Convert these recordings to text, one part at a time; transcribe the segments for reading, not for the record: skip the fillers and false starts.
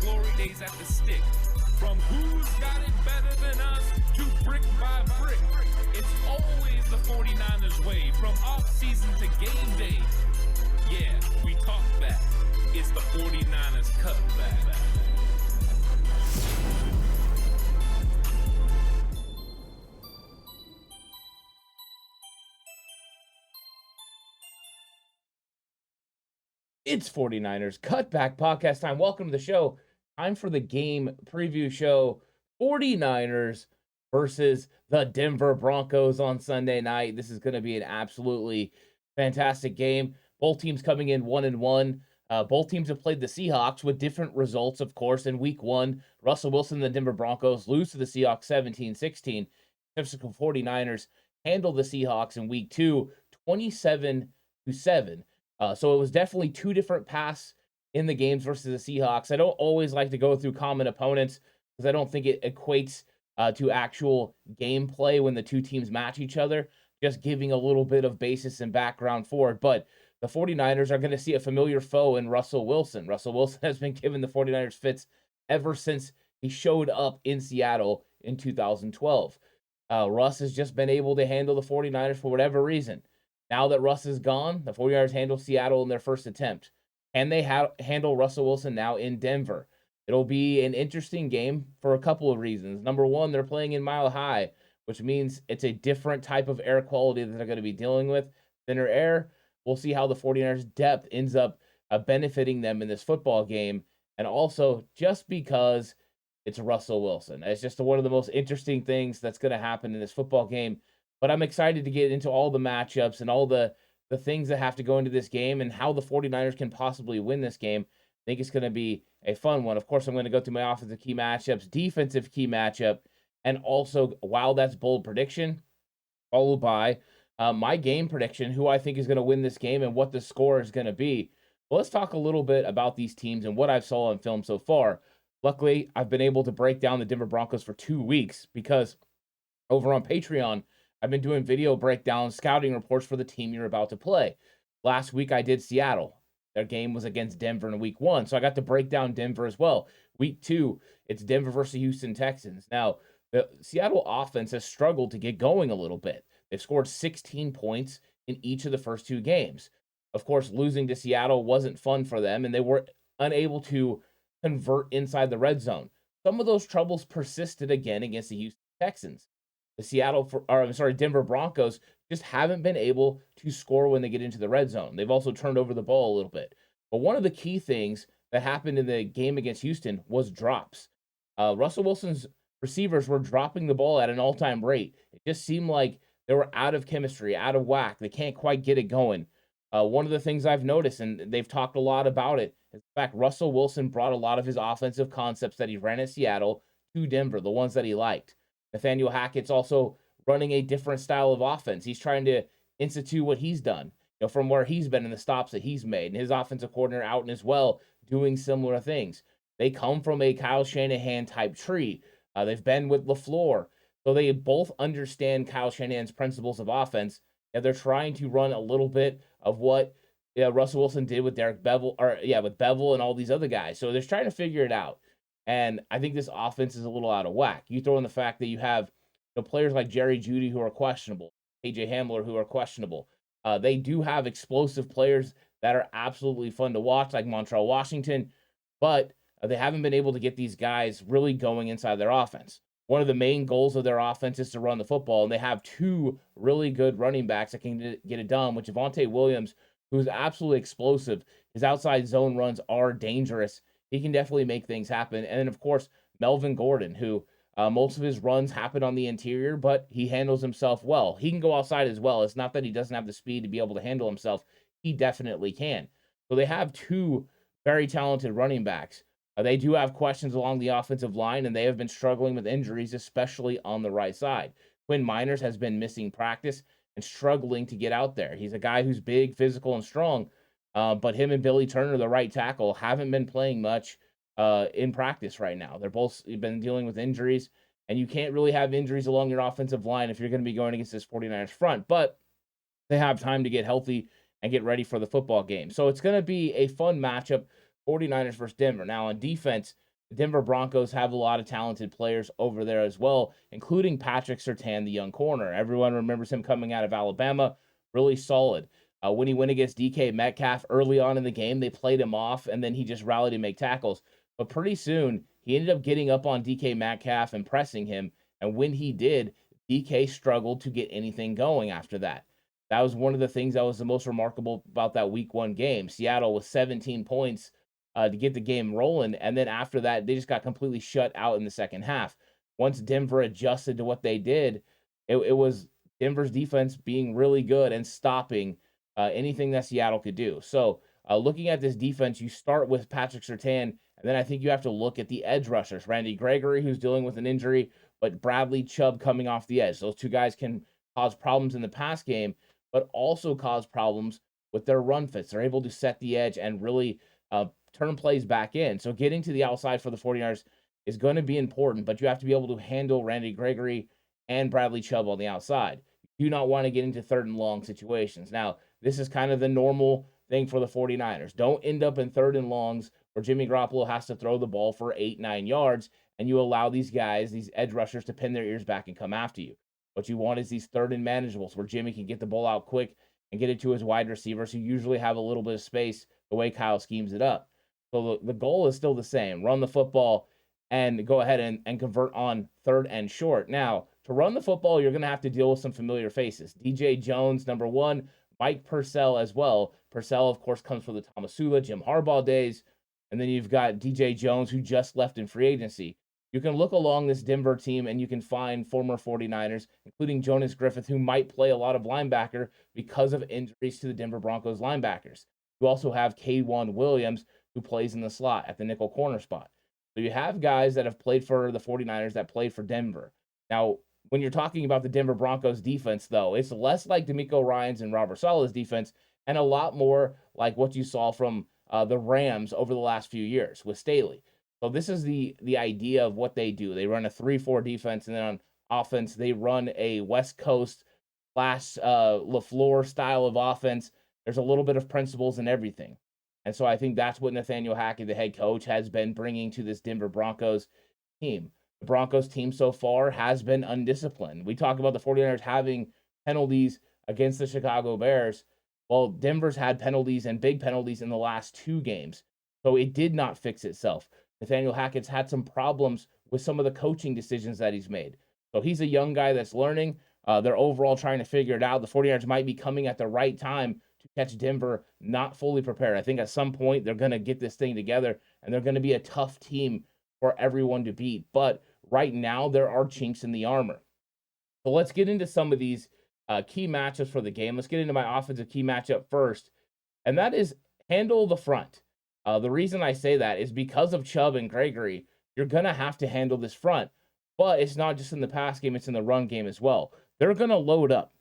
glory days at the stick. From who's got it better than us to brick by brick. It's always the 49ers way, from off-season to game day. Yeah, we talk back. It's the 49ers Cutback. It's 49ers Cutback Podcast time. Welcome to the show. Time for the game preview show. 49ers versus the Denver Broncos on Sunday night. This is going to be an absolutely fantastic game. Both teams coming in 1-1. Both teams have played the Seahawks with different results, of course. In week one, Russell Wilson and the Denver Broncos lose to the Seahawks 17-16. Typical 49ers handle the Seahawks in week two, 27-7. So it was definitely two different paths in the games versus the Seahawks. I don't always like to go through common opponents because I don't think it equates to actual gameplay when the two teams match each other, just giving a little bit of basis and background for it. But the 49ers are going to see a familiar foe in Russell Wilson. Russell Wilson has been giving the 49ers fits ever since he showed up in Seattle in 2012. Russ has just been able to handle the 49ers for whatever reason. Now that Russ is gone, the 49ers handle Seattle in their first attempt. Can they handle Russell Wilson now in Denver? It'll be an interesting game for a couple of reasons. Number one, they're playing in Mile High, which means it's a different type of air quality that they're going to be dealing with. Thinner air. We'll see how the 49ers' depth ends up benefiting them in this football game. And also, just because it's Russell Wilson. It's just one of the most interesting things that's going to happen in this football game. But I'm excited to get into all the matchups and all the things that have to go into this game and how the 49ers can possibly win this game. I think it's going to be a fun one. Of course, I'm going to go through my offensive key matchups, defensive key matchup, and also, wow, that's bold prediction, followed by my game prediction, who I think is going to win this game and what the score is going to be. Well, let's talk a little bit about these teams and what I've saw on film so far. Luckily, I've been able to break down the Denver Broncos for 2 weeks because over on Patreon, I've been doing video breakdowns, scouting reports for the team you're about to play. Last week, I did Seattle. Their game was against Denver in week one, so I got to break down Denver as well. Week two, it's Denver versus Houston Texans. Now, the Seattle offense has struggled to get going a little bit. They've scored 16 points in each of the first two games. Of course, losing to Seattle wasn't fun for them, and they were unable to convert inside the red zone. Some of those troubles persisted again against the Houston Texans. The Denver Broncos just haven't been able to score when they get into the red zone. They've also turned over the ball a little bit. But one of the key things that happened in the game against Houston was drops. Russell Wilson's receivers were dropping the ball at an all-time rate. It just seemed like they were out of chemistry, out of whack. They can't quite get it going. One of the things I've noticed, and they've talked a lot about it, is the fact Russell Wilson brought a lot of his offensive concepts that he ran at Seattle to Denver, the ones that he liked. Nathaniel Hackett's also running a different style of offense. He's trying to institute what he's done, from where he's been and the stops that he's made. And his offensive coordinator Outen as well, doing similar things. They come from a Kyle Shanahan type tree. They've been with LaFleur. So they both understand Kyle Shanahan's principles of offense. And they're trying to run a little bit of what Russell Wilson did with with Bevel and all these other guys. So they're trying to figure it out. And I think this offense is a little out of whack. You throw in the fact that you have players like Jerry Jeudy who are questionable, AJ Hamler who are questionable. They do have explosive players that are absolutely fun to watch, like Montrell Washington, but they haven't been able to get these guys really going inside their offense. One of the main goals of their offense is to run the football, and they have two really good running backs that can get it done, with Javonte Williams, who is absolutely explosive. His outside zone runs are dangerous. He can definitely make things happen. And then, of course, Melvin Gordon, who most of his runs happen on the interior, but he handles himself well. He can go outside as well. It's not that he doesn't have the speed to be able to handle himself. He definitely can. So they have two very talented running backs. They do have questions along the offensive line, and they have been struggling with injuries, especially on the right side. Quinn Miners has been missing practice and struggling to get out there. He's a guy who's big, physical, and strong, but him and Billy Turner, the right tackle, haven't been playing much in practice right now. They're both been dealing with injuries, and you can't really have injuries along your offensive line if you're going to be going against this 49ers front. But they have time to get healthy and get ready for the football game. So it's going to be a fun matchup, 49ers versus Denver. Now on defense, The Denver Broncos have a lot of talented players over there as well, including Patrick Surtain, the young corner. Everyone remembers him coming out of Alabama, really solid. When he went against DK Metcalf early on in the game, they played him off, and then he just rallied to make tackles. But pretty soon, he ended up getting up on DK Metcalf and pressing him. And when he did, DK struggled to get anything going after that. That was one of the things that was the most remarkable about that week 1 game. Seattle with 17 points to get the game rolling. And then after that, they just got completely shut out in the second half. Once Denver adjusted to what they did, it was Denver's defense being really good and stopping anything that Seattle could do. So looking at this defense, you start with Patrick Surtain, and then I think you have to look at the edge rushers. Randy Gregory, who's dealing with an injury, but Bradley Chubb coming off the edge. Those two guys can cause problems in the pass game, but also cause problems with their run fits. They're able to set the edge and really turn plays back in. So getting to the outside for the 49ers is going to be important, but you have to be able to handle Randy Gregory and Bradley Chubb on the outside. You do not want to get into 3rd and long situations. Now, this is kind of the normal thing for the 49ers. Don't end up in 3rd and longs where Jimmy Garoppolo has to throw the ball for 8-9 yards, and you allow these guys, these edge rushers, to pin their ears back and come after you. What you want is these 3rd and manageables where Jimmy can get the ball out quick and get it to his wide receivers who usually have a little bit of space the way Kyle schemes it up. So the goal is still the same. Run the football and go ahead and convert on 3rd and short. Now, to run the football, you're going to have to deal with some familiar faces. DJ Jones, number 1, Mike Purcell as well. Purcell, of course, comes from the Thomasula, Jim Harbaugh days. And then you've got DJ Jones, who just left in free agency. You can look along this Denver team and you can find former 49ers, including Jonas Griffith, who might play a lot of linebacker because of injuries to the Denver Broncos linebackers. You also have K'Wan Williams, who plays in the slot at the nickel corner spot. So you have guys that have played for the 49ers that played for Denver. Now, when you're talking about the Denver Broncos defense, though, it's less like DeMeco Ryans and Robert Saleh's defense and a lot more like what you saw from the Rams over the last few years with Staley. So this is the idea of what they do. They run a 3-4 defense, and then on offense, they run a West Coast / LaFleur style of offense. There's a little bit of principles in everything. And so I think that's what Nathaniel Hackett, the head coach, has been bringing to this Denver Broncos team. The Broncos team so far has been undisciplined. We talk about the 49ers having penalties against the Chicago Bears. Well, Denver's had penalties and big penalties in the last 2 games. So it did not fix itself. Nathaniel Hackett's had some problems with some of the coaching decisions that he's made. So he's a young guy that's learning. They're overall trying to figure it out. The 49ers might be coming at the right time to catch Denver not fully prepared. I think at some point they're going to get this thing together, and they're going to be a tough team for everyone to beat. But right now, there are chinks in the armor. So let's get into some of these key matchups for the game. Let's get into my offensive key matchup first, and that is handle the front. The reason I say that is because of Chubb and Gregory, you're going to have to handle this front. But it's not just in the pass game, it's in the run game as well. They're going to load up.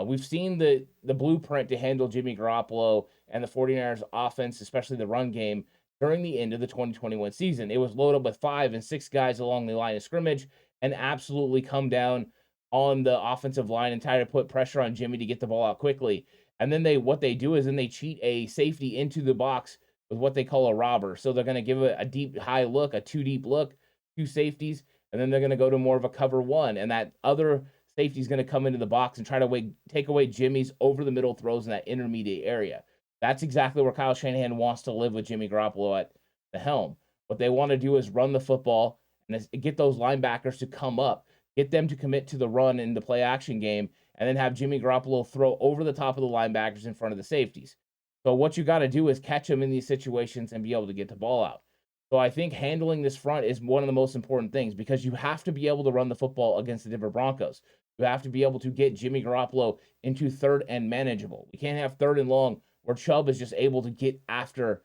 We've seen the blueprint to handle Jimmy Garoppolo and the 49ers offense, especially the run game, during the end of the 2021 season. It was loaded up with 5 and 6 guys along the line of scrimmage and absolutely come down on the offensive line and try to put pressure on Jimmy to get the ball out quickly. And then what they do is they cheat a safety into the box with what they call a robber. So they're going to give it a deep, high look, a 2-deep look, 2 safeties, and then they're going to go to more of a cover 1. And that other safety is going to come into the box and try to take away Jimmy's over-the-middle throws in that intermediate area. That's exactly where Kyle Shanahan wants to live with Jimmy Garoppolo at the helm. What they want to do is run the football and get those linebackers to come up, get them to commit to the run in the play-action game, and then have Jimmy Garoppolo throw over the top of the linebackers in front of the safeties. So what you got to do is catch them in these situations and be able to get the ball out. So I think handling this front is one of the most important things because you have to be able to run the football against the Denver Broncos. You have to be able to get Jimmy Garoppolo into 3rd and manageable. We can't have 3rd and long where Chubb is just able to get after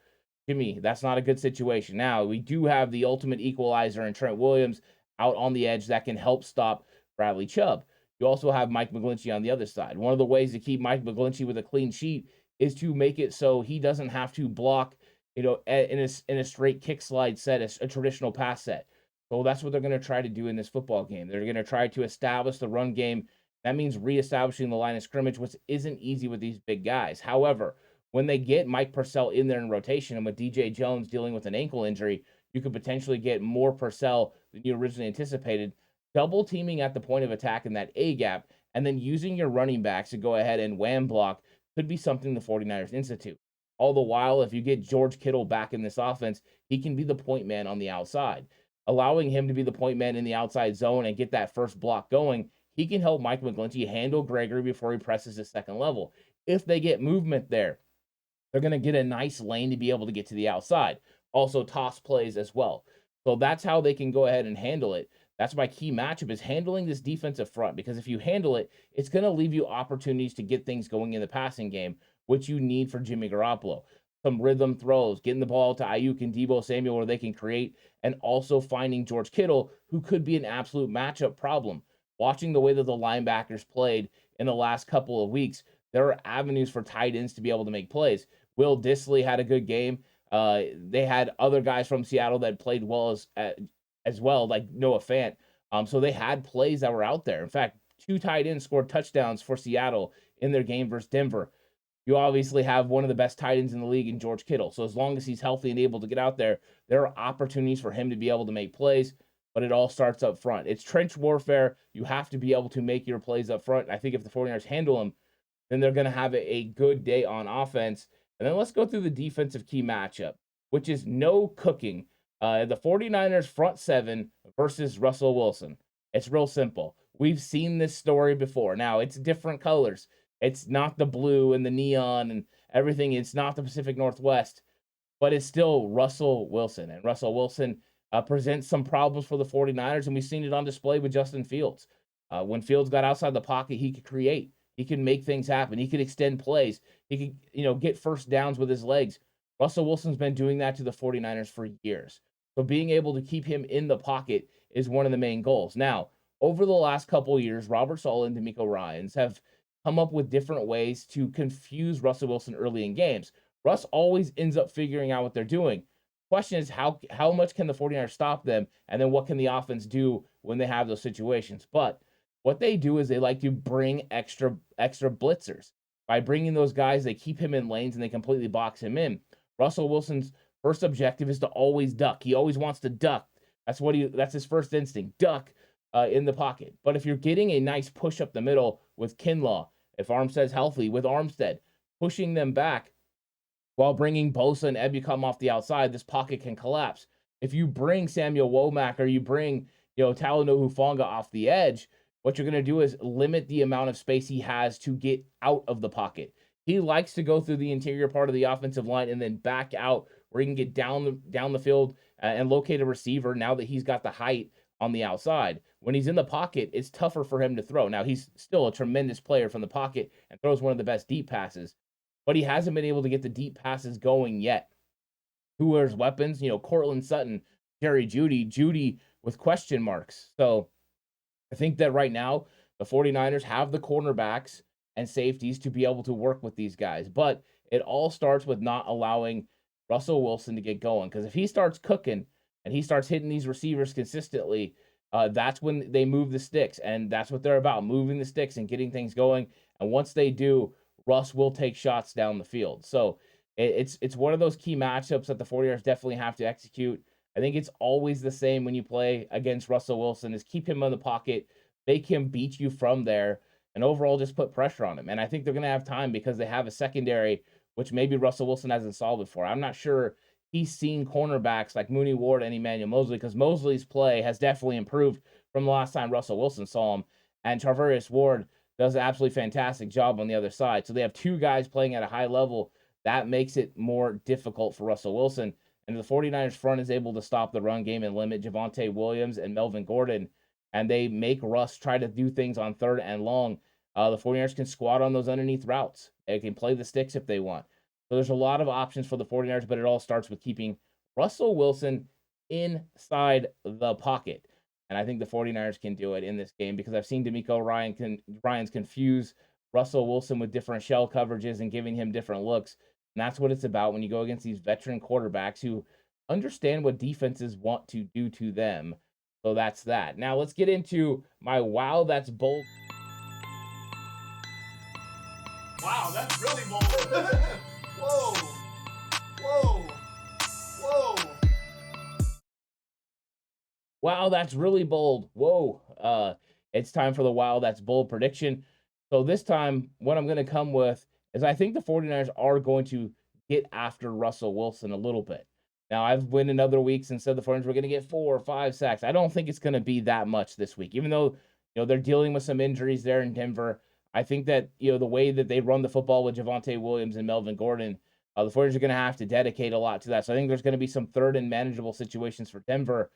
Jimmy. That's not a good situation. Now, we do have the ultimate equalizer in Trent Williams out on the edge that can help stop Bradley Chubb. You also have Mike McGlinchey on the other side. One of the ways to keep Mike McGlinchey with a clean sheet is to make it so he doesn't have to block, in a straight kick slide set, a traditional pass set. So that's what they're going to try to do in this football game. They're going to try to establish the run game. That means reestablishing the line of scrimmage, which isn't easy with these big guys. However, when they get Mike Purcell in there in rotation and with DJ Jones dealing with an ankle injury, you could potentially get more Purcell than you originally anticipated. Double teaming at the point of attack in that A gap, and then using your running backs to go ahead and wham block could be something the 49ers institute. All the while, if you get George Kittle back in this offense, he can be the point man on the outside. Allowing him to be the point man in the outside zone and get that first block going, he can help Mike McGlinchey handle Gregory before he presses his second level. If they get movement there, they're going to get a nice lane to be able to get to the outside. Also, toss plays as well. So that's how they can go ahead and handle it. That's my key matchup, is handling this defensive front, because if you handle it, it's going to leave you opportunities to get things going in the passing game, which you need for Jimmy Garoppolo. Some rhythm throws, getting the ball to Ayuk and Deebo Samuel where they can create, and also finding George Kittle, who could be an absolute matchup problem. Watching the way that the linebackers played in the last couple of weeks, there are avenues for tight ends to be able to make plays. Will Dissly had a good game. They had other guys from Seattle that played well as well, like Noah Fant. So they had plays that were out there. In fact, 2 tight ends scored touchdowns for Seattle in their game versus Denver. You obviously have one of the best tight ends in the league in George Kittle. So as long as he's healthy and able to get out there, there are opportunities for him to be able to make plays, but it all starts up front. It's trench warfare. You have to be able to make your plays up front. I think if the 49ers handle them, then they're going to have a good day on offense. And then let's go through the defensive key matchup, which is no cooking. The 49ers front 7 versus Russell Wilson. It's real simple. We've seen this story before. Now, it's different colors. It's not the blue and the neon and everything. It's not the Pacific Northwest, but it's still Russell Wilson. And Russell Wilson presents some problems for the 49ers, and we've seen it on display with Justin Fields. When Fields got outside the pocket, he could create. He can make things happen. He could extend plays. He could, get first downs with his legs. Russell Wilson's been doing that to the 49ers for years. So being able to keep him in the pocket is one of the main goals. Now, over the last couple of years, Robert Saleh and DeMeco Ryans have come up with different ways to confuse Russell Wilson early in games. Russ always ends up figuring out what they're doing. Question is, how much can the 49ers stop them? And then what can the offense do when they have those situations? But what they do is they like to bring extra blitzers. By bringing those guys, they keep him in lanes and they completely box him in. Russell Wilson's first objective is to always duck. He always wants to duck. That's his first instinct, duck in the pocket. But if you're getting a nice push up the middle with Kinlaw, if Armstead's healthy, with Armstead, pushing them back while bringing Bosa and Ebukam off the outside, this pocket can collapse. If you bring Samuel Womack or you bring, Talanoa Hufanga off the edge, what you're going to do is limit the amount of space he has to get out of the pocket. He likes to go through the interior part of the offensive line and then back out where he can get down the field and locate a receiver now that he's got the height on the outside. When he's in the pocket, it's tougher for him to throw. Now, he's still a tremendous player from the pocket and throws one of the best deep passes, but he hasn't been able to get the deep passes going yet. Who wears weapons? Cortland Sutton, Jerry Jeudy with question marks. So I think that right now the 49ers have the cornerbacks and safeties to be able to work with these guys. But it all starts with not allowing Russell Wilson to get going. Because if he starts cooking and he starts hitting these receivers consistently, that's when they move the sticks. And that's what they're about, moving the sticks and getting things going. And once they do, Russ will take shots down the field. So it's one of those key matchups that the 49ers definitely have to execute. I think it's always the same when you play against Russell Wilson, is keep him in the pocket, make him beat you from there, and overall just put pressure on him. And I think they're going to have time because they have a secondary, which maybe Russell Wilson hasn't solved before. I'm not sure he's seen cornerbacks like Mooney Ward and Emmanuel Mosley, because Mosley's play has definitely improved from the last time Russell Wilson saw him. And Charvarius Ward does an absolutely fantastic job on the other side. So they have 2 guys playing at a high level. That makes it more difficult for Russell Wilson. And the 49ers front is able to stop the run game and limit Javonte Williams and Melvin Gordon. And they make Russ try to do things on 3rd and long. The 49ers can squat on those underneath routes. They can play the sticks if they want. So there's a lot of options for the 49ers, but it all starts with keeping Russell Wilson inside the pocket. And I think the 49ers can do it in this game, because I've seen DeMeco Ryans confuse Russell Wilson with different shell coverages and giving him different looks. And that's what it's about when you go against these veteran quarterbacks who understand what defenses want to do to them. So that's that. Now let's get into my wow, that's bold. Wow, that's really bold. Whoa. Whoa. Whoa. Wow, that's really bold. Whoa. It's time for the wow, that's bold prediction. So this time, what I'm going to come with is I think the 49ers are going to get after Russell Wilson a little bit. Now, I've went in other weeks and said the 49ers were going to get 4 or 5 sacks. I don't think it's going to be that much this week, even though, they're dealing with some injuries there in Denver. I think that, the way that they run the football with Javonte Williams and Melvin Gordon, the 49ers are going to have to dedicate a lot to that. So I think there's going to be some third and manageable situations for Denver.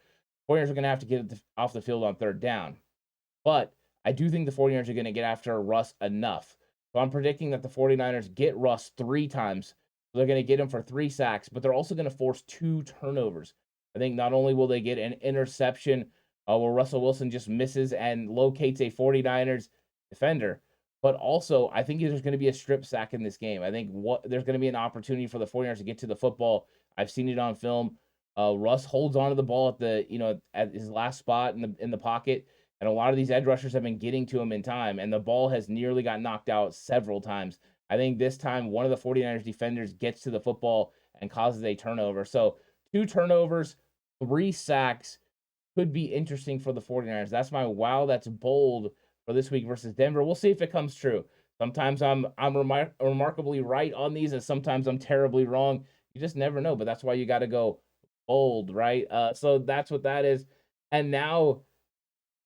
49ers are going to have to get it off the field on third down. But I do think the 49ers are going to get after Russ enough. So I'm predicting that the 49ers get Russ 3 times. So they're going to get him for 3 sacks, but they're also going to force 2 turnovers. I think not only will they get an interception where Russell Wilson just misses and locates a 49ers defender, but also I think there's going to be a strip sack in this game. I think there's going to be an opportunity for the 49ers to get to the football. I've seen it on film. Russ holds onto the ball at his last spot in the pocket, and a lot of these edge rushers have been getting to him in time, and the ball has nearly got knocked out several times. I think this time one of the 49ers defenders gets to the football and causes a turnover. So 2 turnovers, 3 sacks could be interesting for the 49ers. That's my wow, that's bold for this week versus Denver. We'll see if it comes true. Sometimes I'm remarkably right on these, and sometimes I'm terribly wrong. You just never know, but that's why you got to go bold, right? So that's what that is. And now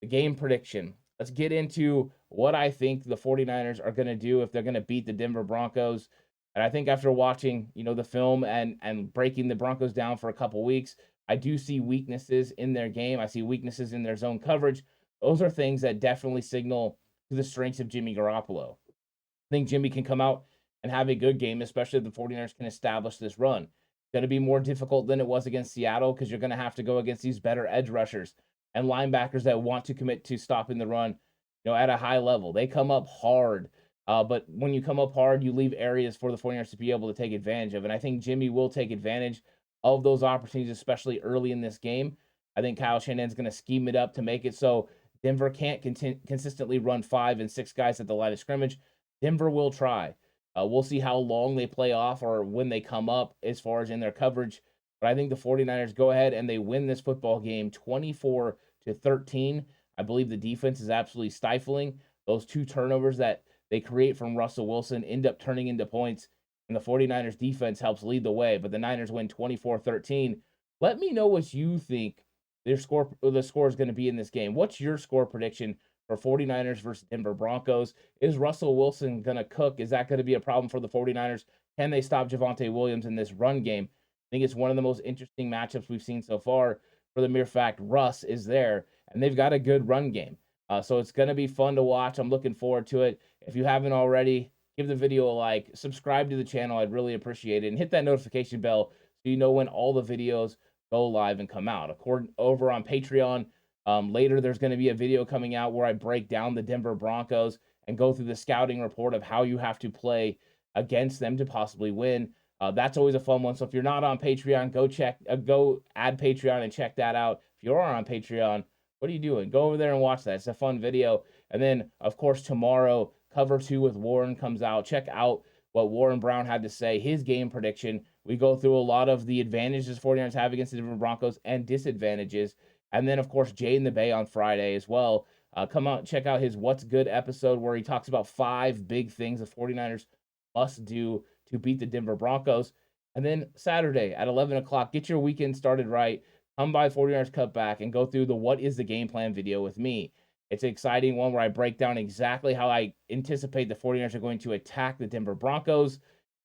the game prediction. Let's get into what I think the 49ers are going to do if they're going to beat the Denver Broncos. And I think after watching, the film and breaking the Broncos down for a couple weeks, I do see weaknesses in their game. I see weaknesses in their zone coverage. Those are things that definitely signal to the strengths of Jimmy Garoppolo. I think Jimmy can come out and have a good game, especially if the 49ers can establish this run. Going to be more difficult than it was against Seattle because you're going to have to go against these better edge rushers and linebackers that want to commit to stopping the run, at a high level. They come up hard, but when you come up hard, you leave areas for the 49ers to be able to take advantage of. And I think Jimmy will take advantage of those opportunities, especially early in this game. I think Kyle Shanahan's going to scheme it up to make it so Denver can't consistently run 5 and 6 guys at the line of scrimmage. Denver will try. We'll see how long they play off or when they come up as far as in their coverage. But I think the 49ers go ahead and they win this football game 24-13. I believe the defense is absolutely stifling. Those 2 turnovers that they create from Russell Wilson end up turning into points, and the 49ers defense helps lead the way. But the Niners win 24-13. Let me know what you think the score is going to be in this game. What's your score prediction for 49ers versus Denver Broncos? Is Russell Wilson going to cook? Is that going to be a problem for the 49ers? Can they stop Javonte Williams in this run game? I think it's one of the most interesting matchups we've seen so far for the mere fact Russ is there, and they've got a good run game. So it's going to be fun to watch. I'm looking forward to it. If you haven't already, give the video a like, subscribe to the channel. I'd really appreciate it, and hit that notification bell so you know when all the videos go live and come out. Over on Patreon, later there's going to be a video coming out where I break down the Denver Broncos and go through the scouting report of how you have to play against them to possibly win. That's always a fun one. So if you're not on Patreon, go add Patreon and check that out. If you are on Patreon, what are you doing? Go over there and watch that. It's a fun video. And then, of course, tomorrow, Cover 2 with Warren comes out. Check out what Warren Brown had to say, his game prediction. We go through a lot of the advantages 49ers have against the Denver Broncos and disadvantages. And then, of course, Jay in the Bay on Friday as well. Come out and check out his What's Good episode where he talks about 5 big things the 49ers must do to beat the Denver Broncos. And then Saturday at 11 o'clock, get your weekend started right. Come by 49ers Cutback and go through the What is the Game Plan video with me. It's an exciting one where I break down exactly how I anticipate the 49ers are going to attack the Denver Broncos.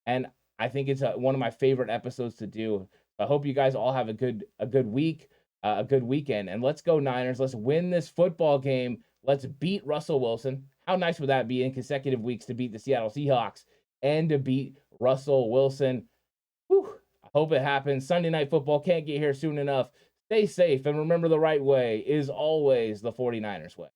And I think it's one of my favorite episodes to do. I hope you guys all have a good week, a good weekend. And let's go Niners. Let's win this football game. Let's beat Russell Wilson. How nice would that be in consecutive weeks to beat the Seattle Seahawks and to beat Russell Wilson? Whew. I hope it happens. Sunday Night Football can't get here soon enough. Stay safe and remember the right way is always the 49ers way.